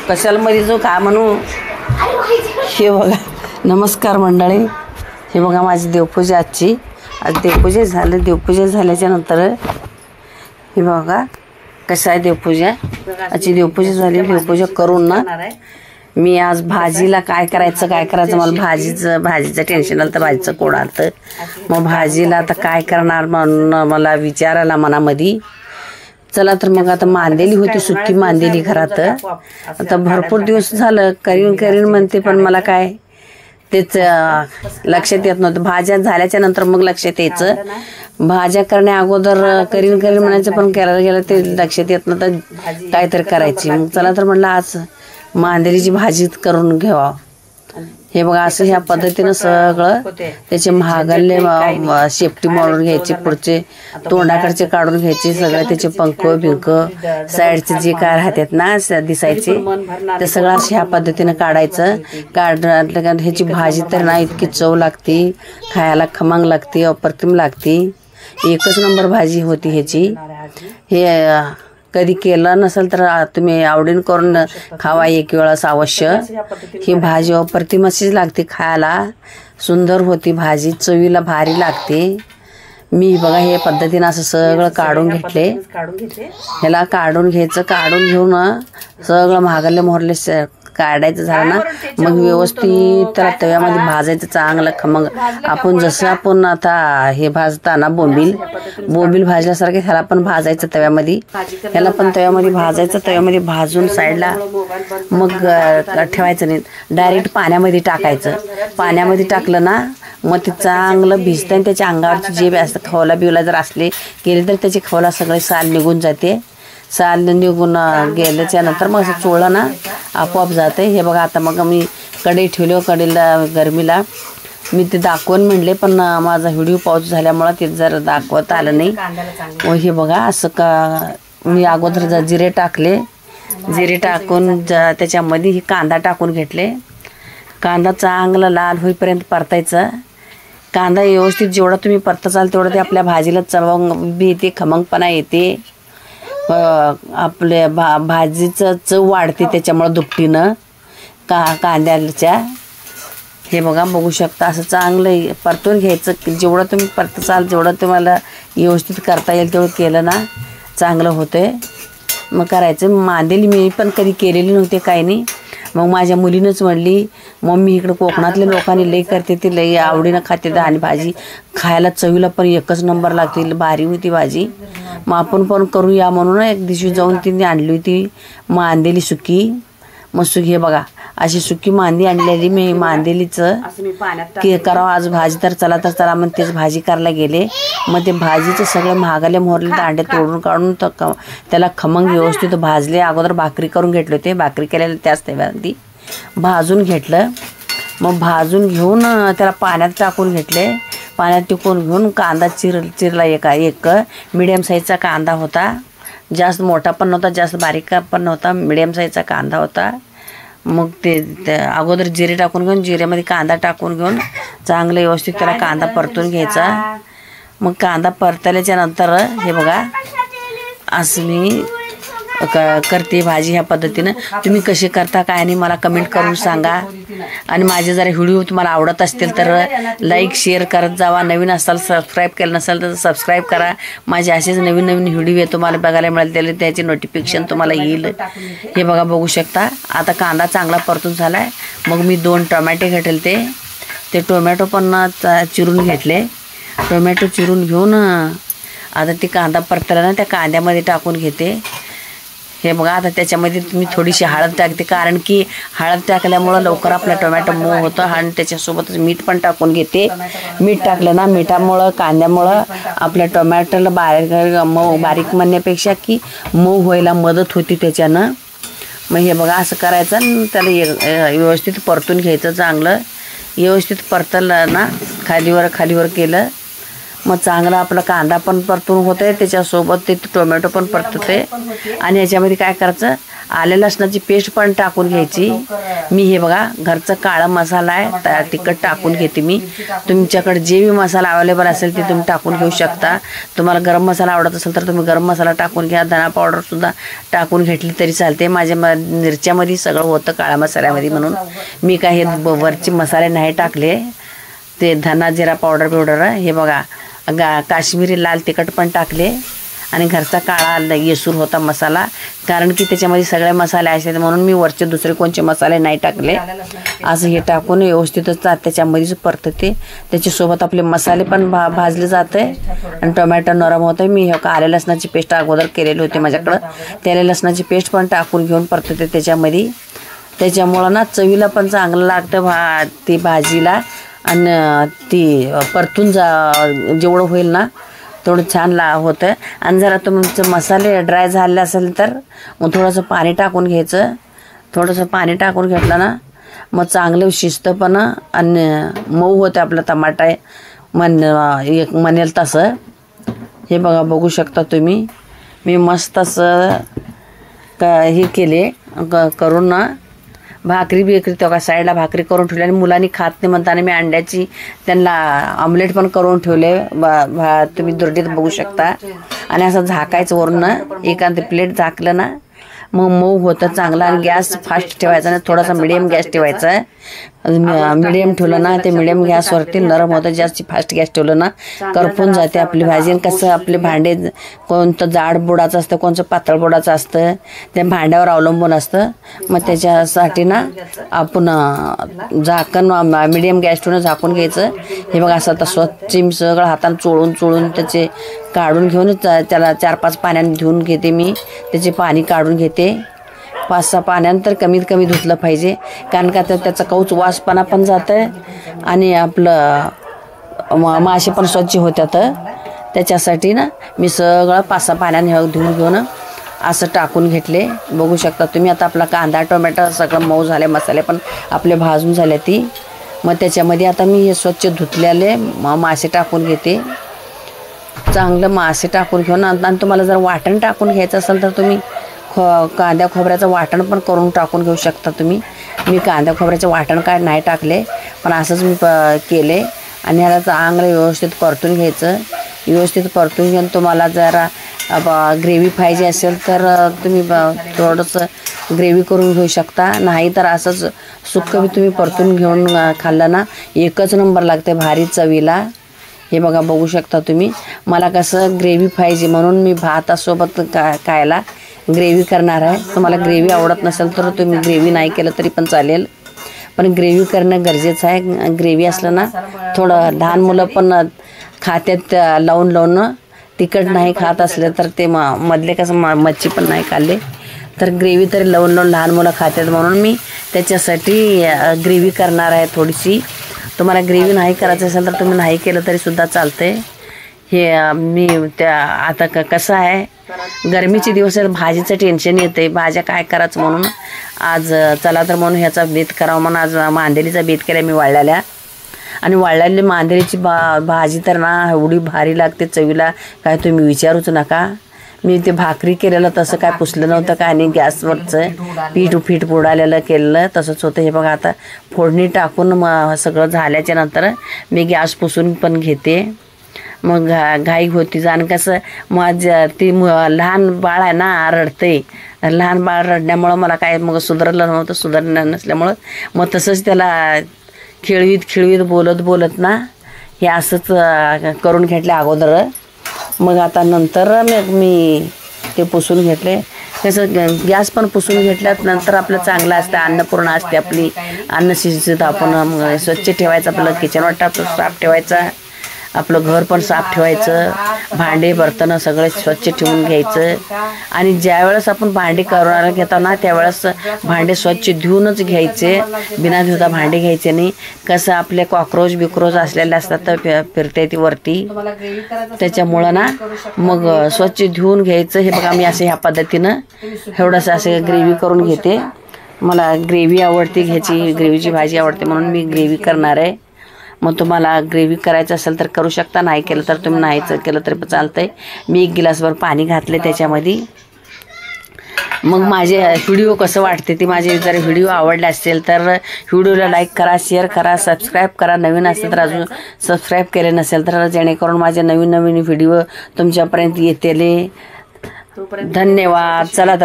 कशाला मध्ये जो का म्हणू. हे बघा नमस्कार मंडळी. हे बघा माझी देवपूजा आजची. आज देवपूजा झालं. देवपूजा झाल्याच्या नंतर हे बघा कसं आहे देवपूजा. आजची देवपूजा झाली. देवपूजा करून ना मी आज भाजीला काय करायचं मला भाजीचं टेन्शन आलं तर भाजीचं कोड आलं. मग भाजीला आता काय करणार म्हणून मला विचारायला मनामध्ये. चला तर मग आता मांदेली होती, सुक्की मांदेली घरात. आता भरपूर दिवस झालं करीन म्हणते, पण मला काय तेच लक्षात येत नव्हतं. भाज्या झाल्याच्या नंतर मग लक्षात यायचं. भाज्या करण्या अगोदर करीन म्हणायचं, पण करायला गेलं ते लक्षात येत नव्हतं काहीतरी करायची. मग चला तर म्हटलं आज मांदेलीची भाजी करून घ्यावा. हे बघा असं ह्या पद्धतीनं सगळं त्याचे महागल्ले शेपटी मोडून घ्यायचे, पुढचे तोंडाकडचे काढून घ्यायचे, सगळे त्याचे पंख बिंक साईडचे जे काय राहतात ना दिसायचे ते सगळं असं ह्या पद्धतीनं काढायचं. काढलं ह्याची भाजी तर ना इतकी चव लागते, खायला खमंग लागते, अप्रतिम लागते. एकच नंबर भाजी होती ह्याची. हे कधी केलं नसेल तर तुम्ही आवडीन करून खावा एक वेळास अवश्य. ही भाजी अप्रतिम अशीच लागते, खायला सुंदर होती भाजी, चवीला भारी लागते. मी बघा हे पद्धतीनं असं सगळं काढून घेतले. ह्याला काढून घ्यायचं. काढून घेऊन सगळं महागल्ले मोहरले काढायचं झालं ना मग व्यवस्थित त्याला तव्यामध्ये भाजायचं चांगलं खमंग. आपण जसं आपण आता हे भाजताना बोंबील भाजल्यासारखे ह्याला पण भाजायचं तव्यामध्ये. ह्याला पण तव्यामध्ये भाजायचं. तव्यामध्ये भाजून साईडला मग ठेवायचं नाही, डायरेक्ट पाण्यामध्ये टाकायचं. पाण्यामध्ये टाकलं ना मग ते चांगलं भिजतं आणि त्याच्या अंगावरची जे असतं खवला बिवला जर असले गेले तर त्याची खवला सगळे साल निघून जाते. साल निघून गेल्याच्या नंतर मग असं चोळलं ना आपोआप जाते. हे बघा आता मग मी कढई ठेवली. कढईला गरमीला मी ते दाखवून म्हणले, पण माझा व्हिडिओ पाऊस झाल्यामुळं ते जर दाखवत आलं नाही. व हे बघा असं का मी अगोदर जिरे टाकले. जिरे टाकून त्याच्यामध्ये ही कांदा टाकून घेतले. कांदा चांगला लाल होईपर्यंत परतायचं. कांदा व्यवस्थित जेवढा तुम्ही परताचाल तेवढं ते आपल्या भाजीला चव बी येते, खमंगपणा येते. आपल्या भाजीचं चव वाढते त्याच्यामुळं दुपटीनं कांद्याच्या. हे बघा बघू शकता असं चांगलं परतून घ्यायचं. जेवढं तुम्ही परताचाल जेवढं तुम्हाला व्यवस्थित करता येईल तेवढं केलं ना चांगलं होतं. मग करायचं. मांदेली मी पण कधी केलेली नव्हते काही नाही. मग माझ्या मुलीनंच म्हणली, मम्मी इकडं कोकणातल्या लोकांनी लई करते, ते लई आवडीनं खाते आणि भाजी खायला चवीला पण एकच नंबर लागते, भारी होती भाजी. मग आपण पण करूया म्हणून एक दिवशी जाऊन तिने आणली होती मांदेली सुकी. मग हे बघा अशी सुकी मांदी आणलेली मी. मांदेलीचं की करावं आज भाजी, तर चला मग तेच भाजी करायला गेले. मग ते भाजीचं सगळं महागाले मोहरले दांडे तोडून काढून त्याला खमंग व्यवस्थित भाजले. अगोदर भाकरी करून घेतले होते. भाकरी केलेलं त्याच तव्यामध्ये भाजून घेतलं. मग भाजून घेऊन त्याला पाण्यात टाकून घेतले. पाण्यात टाकून घेऊन कांदा चिरला एक मिडियम साईजचा कांदा होता. जास्त मोठा पण नव्हता, जास्त बारीक पण नव्हता, मिडियम साईजचा कांदा होता. मग ते अगोदर जिरे टाकून घेऊन जिऱ्यामध्ये कांदा टाकून घेऊन चांगलं व्यवस्थित त्याला कांदा परतून घ्यायचा. मग कांदा परतल्याच्या नंतर हे बघा असं मी करते भाजी ह्या पद्धतीनं. तुम्ही कसे करता काय नाही मला कमेंट करून सांगा. आणि माझे जरा व्हिडिओ तुम्हाला आवडत असतील तर लाईक शेअर करत जावा. नवीन असाल सबस्क्राईब केलं नसेल तर सबस्क्राईब करा. माझे असेच नवीन व्हिडिओ तुम्हाला बघायला मिळेल, त्याचे नोटिफिकेशन तुम्हाला येईल. हे बघा बघू शकता. आता कांदा चांगला परतून झाला आहे. मग मी 2 टोमॅटो घेतले. ते टोमॅटो पण चिरून घेतले. टोमॅटो चिरून घेऊन आता ते कांदा परतला ना त्या कांद्यामध्ये टाकून घेते. हे बघा आता त्याच्यामध्ये मी थोडीशी हळद टाकते, कारण की हळद टाकल्यामुळं लवकर आपला टोमॅटो मऊ होतं. आणि त्याच्यासोबतच मीठ पण टाकून घेते. मीठ टाकलं ना मिठामुळं कांद्यामुळं आपल्या टोमॅटोला बारीक म्हणण्यापेक्षा की मऊ व्हायला मदत होती त्याच्यानं. मग हे बघा असं करायचं. त्याला व्यवस्थित परतून घ्यायचं. चांगलं व्यवस्थित परतलं ना खालीवर केलं मग चांगला आपला कांदा पण परतून होते, त्याच्यासोबत ते टोमॅटो पण परतते. आणि याच्यामध्ये काय करायचं आले लसणाची पेस्ट पण टाकून घ्यायची। मी हे बघा घरचा काळा मसाला आहे, तिखट टाकून घेते मी। तुमच्याकडे जे भी मसाला अवेलेबल असेल ते तुम्ही टाकून घेऊ शकता। तुम्हाला गरम मसाला आवडत असेल तर तुम्ही गरम मसाला टाकून घ्या, धना पावडर सुद्धा टाकून घेतली तरी चालते। माझ्या मिरच्यामध्ये सगळं होतं काळा मसाल्यामध्ये, म्हणून मी काही वरचे मसाले नाही टाकले। ते धना जिरा पावडर हे बघा काश्मीरी लाल तिखट पण टाकले आणि घरचा काळा येसूर होता मसाला, कारण की त्याच्यामध्ये सगळे मसाले आहेत म्हणून मी वरचे दुसरे कोणते मसाले नाही टाकले। असं हे टाकून व्यवस्थितच त्याच्यामध्येच परतते, त्याच्यासोबत आपले मसाले पण भाजले जाते आणि टोमॅटो नरम होतं। मी हे आले लसणाची पेस्ट अगोदर केलेली होती माझ्याकडं, त्याला लसणाची पेस्ट पण टाकून घेऊन परतते त्याच्यामध्ये। त्याच्यामुळं ना चवीला पण चांगलं लागतं ती भाजीला, आणि ती परतून जेवढं होईल ना तेवढं छान होतं। आणि जरा तुमचं मसाले ड्राय झाले असेल तर मग थोडंसं पाणी टाकून घ्यायचं। थोडंसं पाणी टाकून घेतलं ना मग चांगलं शिजतं पण आणि मऊ होतं आपलं टमाटा म्हणेल तसं। हे बघा बघू शकता तुम्ही, मी मस्त असं हे केले करून ना भाकरी बिकरी तेव्हा साईडला भाकरी करून ठेवली, आणि मुलांनी खात नाही म्हणताना मी अंड्याची त्यांना आमलेट पण करून ठेवले। तुम्ही दुर्डीत बघू शकता। आणि असं झाकायचं वरून एखादी प्लेट झाकलं ना मग मऊ होतं चांगलं। आणि गॅस फास्ट ठेवायचा आणि थोडासा मिडियम गॅस ठेवायचा। मिडियम ठेवलं ना ते मिडियम गॅसवरती नरम होतं, जास्त फास्ट गॅस ठेवलं ना करपून जाते आपली भाजी। आणि कसं आपले भांडे कोणतं जाड बुडाचं असतं, कोणतं पातळ बुडाचं असतं, त्या भांड्यावर अवलंबून असतं। मग त्याच्यासाठी ना आपण झाकण मिडियम गॅस ठेवून झाकून घ्यायचं। हे बघा असं आता स्वच्छ मी सगळं हातानं चोळून त्याचे काढून घेऊन त्याला 4-5 पाण्याने धुवून घेते मी, त्याचे पाणी काढून घेते। 5-6 पाण्यानंतर कमीत कमी धुतलं पाहिजे, कारण का त्याचा कौच वासपणा पण जातं आणि आपलं मासे पण स्वच्छ होतात। त्याच्यासाठी ना मी सगळं 5-6 पाण्याने धुवून घेऊन असं टाकून घेतले। बघू शकता तुम्ही आता आपला कांदा टोमॅटो सगळं मऊ झाले, मसाले पण आपले भाजून झाले ती। मग त्याच्यामध्ये आता मी हे स्वच्छ धुतलेले मासे टाकून घेते। चांगलं मासे टाकून घेऊन, आणि तुम्हाला जर वाटण टाकून घ्यायचं असेल तर तुम्ही कांद्या खोबऱ्याचं वाटण पण करून टाकून घेऊ शकता तुम्ही। मी कांद्या खोबऱ्याचं वाटण काय नाही टाकले, पण असंच मी केले। आणि ह्याला चांगलं व्यवस्थित परतून घ्यायचं। व्यवस्थित परतून घेऊन तुम्हाला जरा ग्रेव्ही पाहिजे असेल तर तुम्ही थोडंसं ग्रेव्ही करून घेऊ शकता, नाही तर असंच सुक्कं बी तुम्ही परतून घेऊन खाल्लं ना एकच नंबर लागते भारी चवीला। हे बघा बघू शकता तुम्ही, मला कसं ग्रेव्ही पाहिजे म्हणून मी भातासोबत खायला ग्रेव्ही करणार आहे। तुम्हाला ग्रेव्ही आवडत नसेल तर तुम्ही ग्रेव्ही नाही केलं तरी पण चालेल, पण ग्रेव्ही करणं गरजेचं आहे। ग्रेव्ही असलं ना थोडं लहान मुलं पण खात्यात लावून तिखट नाही खात असले तर ते मधले कसं मच्छी पण नाही खाल्ले तर ग्रेव्ही तरी लावून लहान मुलं खातात, म्हणून मी त्याच्यासाठी ग्रेव्ही करणार आहे थोडीशी। तुम्हाला ग्रेव्ही नाही करायचं असेल तर तुम्ही नाही केलं तरी सुद्धा चालते। हे मी त्या आता कसं आहे गरमीचे दिवस आहेत, भाजीचं टेन्शन येते, भाज्या काय करायचं म्हणून आज चला तर म्हणून ह्याचा बेत करावं म्हणून आज मांदेलीचा बेत केला मी वाळल्याला। आणि वाळलेली मांदेलीची भाजी तर ना एवढी भारी लागते चवीला काय तुम्ही विचारूच नका। मी ते भाकरी केलेलं तसं काय पुसलं नव्हतं काय, आणि गॅसवरचं पीठ बुडालेलं केलेलं तसंच होतं। हे बघा आता फोडणी टाकून सगळं झाल्याच्या नंतर मी गॅस पुसून पण घेते। मग घाई होती जाण कसं ती लहान बाळ आहे ना रडते, लहान बाळ रडण्यामुळं मला काय मग सुधारलं नव्हतं, सुधारलं नसल्यामुळं मग तसंच त्याला खेळवीत बोलत ना हे असंच करून घेतले अगोदर। मग आता नंतर मी ते पुसून घेतले, कसं गॅस पण पुसून घेतल्यात नंतर आपलं चांगलं असतं, अन्नपूर्णा असते आपली, अन्न शिजत आपण स्वच्छ ठेवायचं, आपलं किचन वाटा साफ ठेवायचा, आपलं घर पण साफ ठेवायचं, भांडे बर्तन सगळे स्वच्छ ठेवून घ्यायचं। आणि ज्यावेळेस आपण भांडी करायला घेतो ना त्यावेळेस भांडे स्वच्छ धुवूनच घ्यायचे, बिना धुता भांडे घ्यायचे नाही। कसं आपले कॉक्रोच बिक्रोच असलेले असतात तर फिरते ती वरती, त्याच्यामुळं ना मग स्वच्छ धुवून घ्यायचं। हे बघा मी असं ह्या पद्धतीनं एवढंसं असं ग्रेव्ही करून घेते। मला ग्रेव्ही आवडते घ्यायची, ग्रेव्हीची भाजी आवडते म्हणून मी ग्रेव्ही करणार आहे। मग तुम्हाला ग्रेव्ही करायचं असेल तर करू शकता, नाही केलं तर तुम्ही नाहीच केलं तरी पण चालतंय। मी 1 गिलासभर पाणी घातले त्याच्यामध्ये, मग माझे व्हिडिओ कसं वाटते ते माझे जर व्हिडिओ आवडले असेल तर व्हिडिओला लाईक करा, शेअर करा, सबस्क्राईब करा. नवीन असेल तर अजून सबस्क्राईब केले नसेल तर जेणेकरून माझे नवीन नवीन व्हिडिओ तुमच्यापर्यंत येतील. धन्यवाद. चला तर